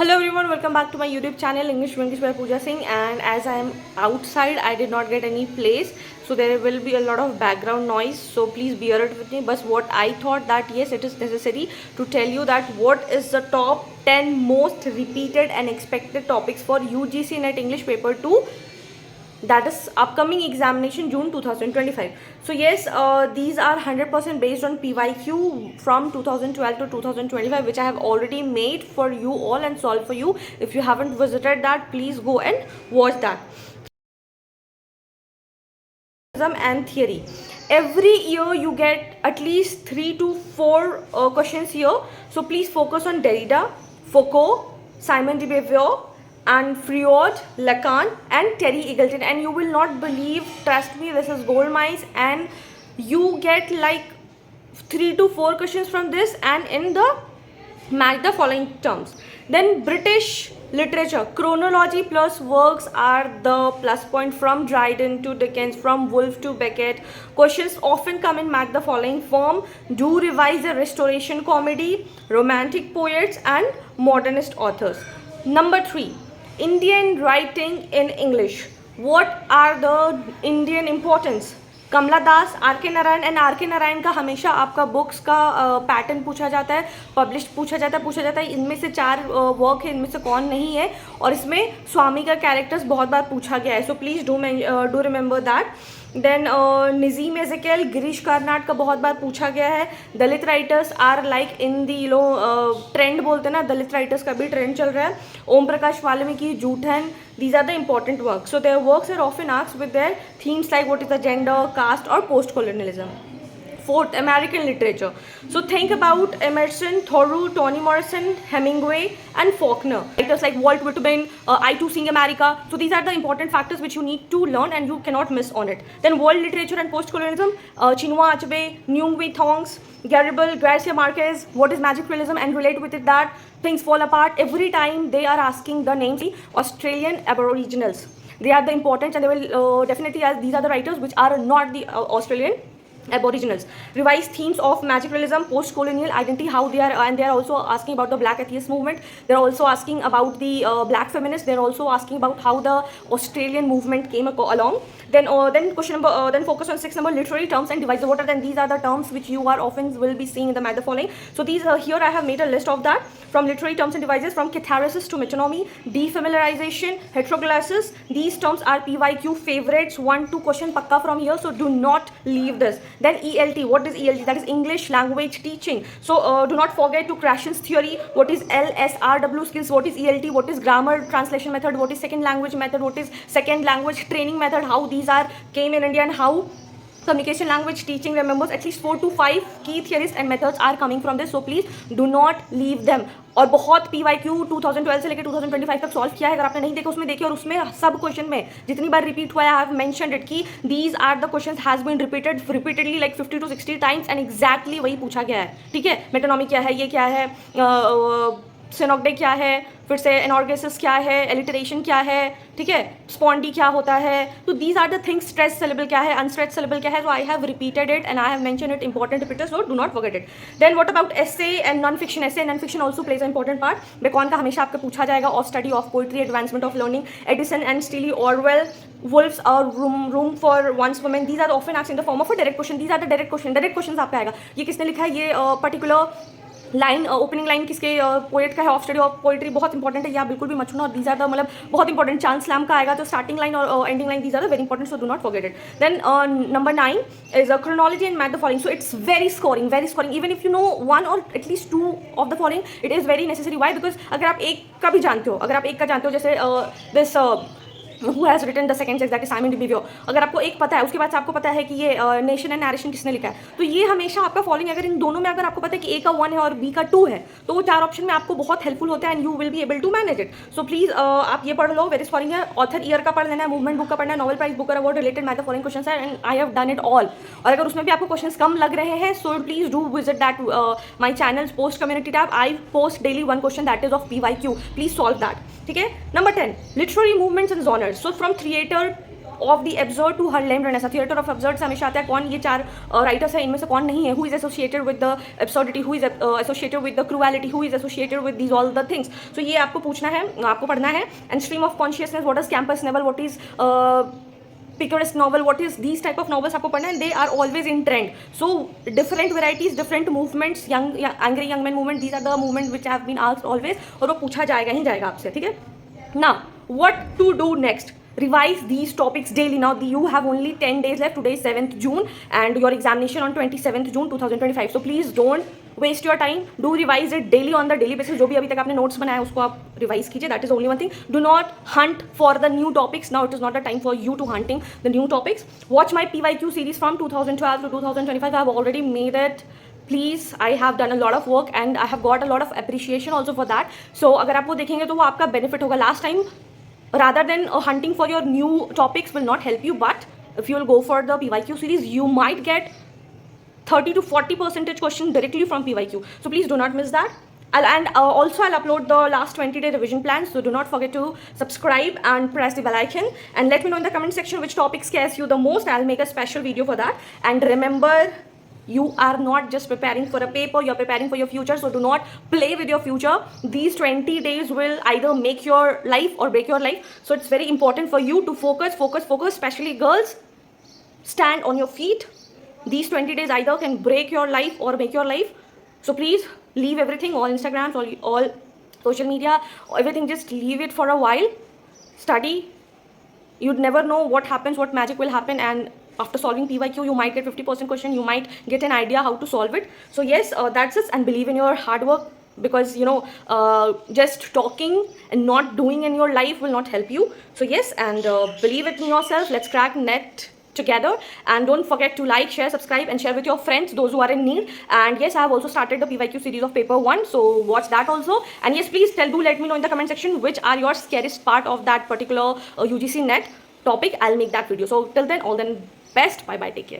Hello everyone, welcome back to my YouTube channel English by Pooja Singh. And as I am outside, I did not get any place, so there will be a lot of background noise, so please bear it with me. But what I thought that yes, it is necessary to tell you that what is the top 10 most repeated and expected topics for UGC NET English paper 2, that is upcoming examination June 2025. So yes, these are 100% based on PYQ from 2012 to 2025, which I have already made for you all and solved for you. If you haven't visited that, please go and watch that. And theory, every year you get at least 3 to 4 questions here, so please focus on Derrida, Foucault, Simon de Beauvoir and Freud, Lacan and Terry Eagleton, and you will not believe, trust me, this is gold mines, and you get like 3 to 4 questions from this, and in the match the following terms. Then British literature, chronology plus works are the plus point, from Dryden to Dickens, from Woolf to Beckett. Questions often come in match the following form: do revise the Restoration comedy, romantic poets and modernist authors. Number 3, Indian writing in English. What are the Indian importance? Kamala Das, R K Narayan, and are K Narayan का हमेशा आपका books का pattern पूछा जाता है, publish पूछा जाता है इनमें से 4 वर्क है, इनमें से कौन नहीं है, और इसमें स्वामी का कैरेक्टर्स बहुत बार पूछा गया है, so please do remember that. Then Nissim Ezekiel, Girish Karnad का बहुत बार पूछा गया है. Dalit writers are like in the trend बोलते हैं ना, दलित राइटर्स का भी ट्रेंड चल रहा है. ओम प्रकाश वाल्मीकि, जूठन, these are the important works. So their works are often asked with their themes like what is the gender, caste or post-colonialism. 4th, American literature. So think about Emerson, Thoreau, Toni Morrison, Hemingway and Faulkner. Writers like Walt Whitman, I Too Sing America. So these are the important factors which you need to learn and you cannot miss on it. Then world literature and post-colonialism, Chinua Achebe, Nguyen Thongs, Garibald, Garcia Marquez, what is magic realism, and relate with it that things fall apart. Every time they are asking the names, Australian Aboriginals. They are the important, and they will definitely ask, these are the writers which are not the Australian Aboriginals. Revise themes of magic realism, post-colonial identity, how they are, and they are also asking about the Black atheist movement. They are also asking about the Black feminists. They are also asking about how the Australian movement came along. Then question number, then focus on 6 number, literary terms and divisor. What are then? These are the terms which you are often will be seeing in the matter following. So these here I have made a list of that, from literary terms and devices, from catharsis to metonymy, defamiliarization, heteroglyphs. These terms are PYQ favorites. 1-2 question pakka from here, so do not leave this. Then ELT, what is ELT? That is English language teaching. So do not forget to Krashen's theory. What is LSRW skills? What is ELT? What is grammar translation method? What is second language method? What is second language training method? How these are came in India, and how communication language teaching remembers. At least 4 to 5 key theories and methods are coming from this, so please do not leave them. और बहुत PYQ 2012 से लेकर 2025 तक solve किया है, अगर आपने नहीं देखा उसमें देखिए, और उसमें सब क्वेश्चन में जितनी बार रिपीट हुआ है, आई हैव मेंशन्ड इट कि these are the questions has been repeatedly like 50 to 60 times, and exactly वही पूछा गया है. ठीक है, मेटोनॉमी क्या है, ये क्या है, सिनोक्टे क्या है, फिर से एनॉर्गेसिस क्या है, एलिटरेशन क्या है, ठीक है, स्पॉन्डी क्या होता है. तो these are the things. Stress syllable क्या है, अनस्ट्रेस सिलेबल क्या है. तो I have repeated it and I have mention it, important repeaters, so do not forget it. Then what about essay and non fiction. Essay and non fiction also plays a important part. Bacon का हमेशा आपको पूछा जाएगा. Of study of poetry, advancement of learning, Addison and Steele, Orwell, Wolves or room for one's women. These are often asked in the form of a direct question. These are the direct question. Direct questions आपका आएगा. ये किसने लिखा है, ये particular line, opening line किसके poet का है, ऑफ स्टडी ऑफ पोइट्री, बहुत इंपॉर्टेंट है, या बिल्कुल भी मत छूना. और दीज आर द मतलब बहुत इंपॉर्टेंट. चांस स्लैम का आएगा, तो स्टार्टिंग लाइन और ending line, these are the very important, so do not forget it. Then number 9 is a chronology and math the following. So it's very scoring. Even if you know 1 or at least 2 of the following, it is very necessary. Why? Because अगर आप एक का भी जानते हो, जैसे this who has written the second sex, that is Simon de Beauvoir. अगर आपको एक पता है, उसके बाद से आपको पता है कि ये नेशन एंड नरेशन किसने लिखा है, तो ये हमेशा आपका फॉलोइंग, अगर इन दोनों में अगर आपको पता है कि ए का 1 है और बी का 2 है, तो वो 4 ऑप्शन में आपको बहुत हेल्पफुल होता है, and you will be able to manage it. So please आप ये पढ़ लो, वेरी स्कोरिंग है. ऑथर ईयर का पढ़ लेना है, मूवमेंट बुक का पढ़ना है, Nobel prize book award related math following question है, and I have done it all. और अगर उसमें भी आपको क्वेश्चन कम लग रहे हैं, so please do visit that my channel post community tab. I post daily 1 question that is of PYQ. Please solve that. ठीक है. Number 10, literary movements and genres. So from theatre of the absurd to Harlem Renaissance. Theatre of absurd से हमेशा आता है कौन ये 4 writers है, इनमें से कौन नहीं है, who is associated with the absurdity, who is associated with the cruelty, who is associated with these all the things. So ये आपको पूछना है, आपको पढ़ना है. And stream of consciousness, what is campus novel, what is picaresque novel, what is these type of novels आपको पढ़ना है. they are always in trend, so different varieties, different movements, angry young men movement, these are the movements which have been asked always, और वो पूछा जाएगा ही जाएगा आपसे, ठीक है. now what to do next, revise these topics daily. Now you have only 10 days left. Today is 7th June and your examination on 27th June 2025, so please don't waste your time. Do revise it daily on the daily basis. जो भी अभी तक आपने notes बनाया उसको आप revise कीजिए. that is only one thing. Do not hunt for the new topics. now it is not the time for you to hunting the new topics. watch my PYQ series from 2012 to 2025. I have already made it. Please, I have done a lot of work and I have got a lot of appreciation also for that. so अगर आप वो देखेंगे तो वो आपका benefit होगा. last time rather than hunting for your new topics will not help you, but if you will go for the PYQ series, you might get 30 to 40% questions directly from PYQ. so please do not miss that. Also I'll upload the last 20-day revision plan, so do not forget to subscribe and press the bell icon and let me know in the comment section which topic scares you the most. I'll make a special video for that. And remember, you are not just preparing for a paper, you're preparing for your future, so do not play with your future. These 20 days will either make your life or break your life, so it's very important for you to focus, especially girls. Stand on your feet. These 20 days either can break your life or make your life, so please leave everything, all Instagrams, all social media, everything, just leave it for a while. Study. You'd never know what happens, what magic will happen, and after solving PYQ you might get 50% question, you might get an idea how to solve it. so yes, that's it. And believe in your hard work, because just talking and not doing in your life will not help you. so yes, and believe it in yourself. Let's crack NET together. And don't forget to like, share, subscribe and share with your friends, those who are in need. And yes, I have also started the PYQ series of paper 1, so watch that also. And yes, please let me know in the comment section which are your scariest part of that particular UGC NET topic. I'll make that video. so till then, all the best. Bye bye, take care.